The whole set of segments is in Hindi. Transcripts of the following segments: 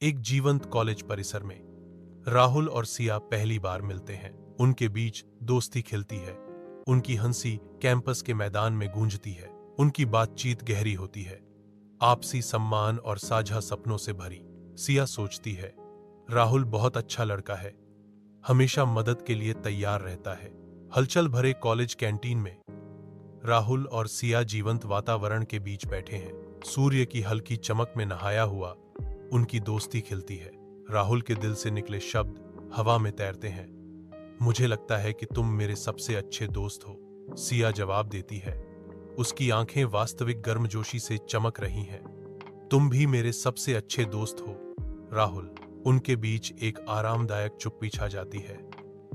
एक जीवंत कॉलेज परिसर में राहुल और सिया पहली बार मिलते हैं। उनके बीच दोस्ती खिलती है। उनकी हंसी कैंपस के मैदान में गूंजती है। उनकी बातचीत गहरी होती है, आपसी सम्मान और साझा सपनों से भरी। सिया सोचती है, राहुल बहुत अच्छा लड़का है, हमेशा मदद के लिए तैयार रहता है। हलचल भरे कॉलेज कैंटीन में राहुल और सिया जीवंत वातावरण के बीच बैठे हैं। सूर्य की हल्की चमक में नहाया हुआ उनकी दोस्ती खिलती है। राहुल के दिल से निकले शब्द हवा में तैरते हैं। मुझे लगता है कि तुम मेरे सबसे अच्छे दोस्त हो, सिया जवाब देती है। उसकी आंखें वास्तविक गर्मजोशी से चमक रही हैं। तुम भी मेरे सबसे अच्छे दोस्त हो, राहुल। उनके बीच एक आरामदायक चुप्पी छा जाती है,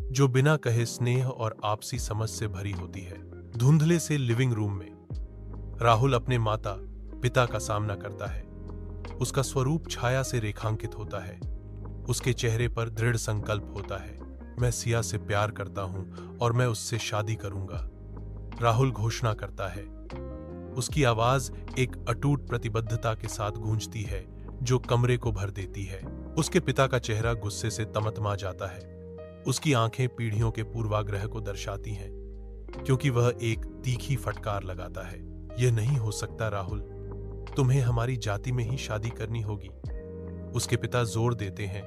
जो बिना कहे स्नेह और आपसी समझ से भरी होती है। धुंधले से लिविंग रूम में राहुल अपने माता पिता का सामना करता है। उसका स्वरूप छाया से रेखांकित होता है। उसके चेहरे पर दृढ़ संकल्प होता है, मैं सिया से प्यार करता हूं और मैं उससे शादी करूंगा, राहुल घोषणा करता है। उसकी आवाज एक अटूट प्रतिबद्धता के साथ गूंजती है, जो कमरे को भर देती है। उसके पिता का चेहरा गुस्से से तमतमा जाता है। उसकी आंखें पीढ़ियों के पूर्वाग्रह को दर्शाती हैं, क्योंकि वह एक तीखी फटकार लगाता है। यह नहीं हो सकता राहुल, तुम्हें हमारी जाति में ही शादी करनी होगी। उसके पिता जोर देते हैं,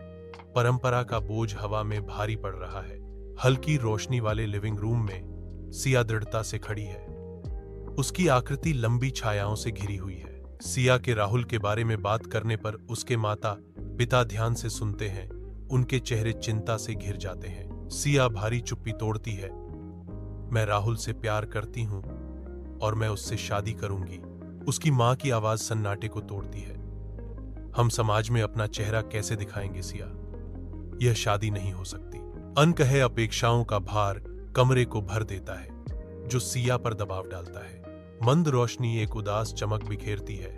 परंपरा का बोझ हवा में भारी पड़ रहा है। हल्की रोशनी वाले लिविंग रूम में सिया दृढ़ता से खड़ी है। उसकी आकृति लंबी छायाओं से घिरी हुई है। सिया के राहुल के बारे में बात करने पर उसके माता पिता ध्यान से सुनते हैं। उनके चेहरे चिंता से घिर जाते हैं। सिया भारी चुप्पी तोड़ती है, मैं राहुल से प्यार करती हूं और मैं उससे शादी करूंगी। उसकी मां की आवाज सन्नाटे को तोड़ती है, हम समाज में अपना चेहरा कैसे दिखाएंगे सिया, यह शादी नहीं हो सकती। अनकहे अपेक्षाओं का भार कमरे को भर देता है, जो सिया पर दबाव डालता है। मंद रोशनी एक उदास चमक बिखेरती है,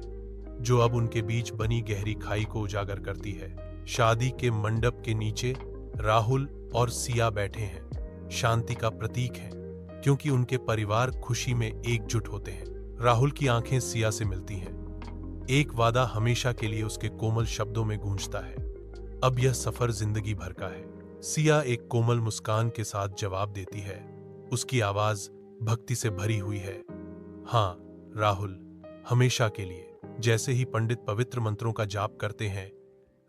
जो अब उनके बीच बनी गहरी खाई को उजागर करती है। शादी के मंडप के नीचे राहुल और सिया बैठे हैं। शांति का प्रतीक है, क्योंकि उनके परिवार खुशी में एकजुट होते हैं। राहुल की आंखें सिया से मिलती हैं। एक वादा हमेशा के लिए उसके कोमल शब्दों में गूंजता है, अब यह सफर जिंदगी भर का है। सिया एक कोमल मुस्कान के साथ जवाब देती है। उसकी आवाज भक्ति से भरी हुई है, हाँ राहुल, हमेशा के लिए। जैसे ही पंडित पवित्र मंत्रों का जाप करते हैं,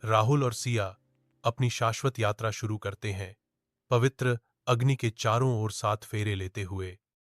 राहुल और सिया अपनी शाश्वत यात्रा शुरू करते हैं, पवित्र अग्नि के चारों ओर 7 फेरे लेते हुए।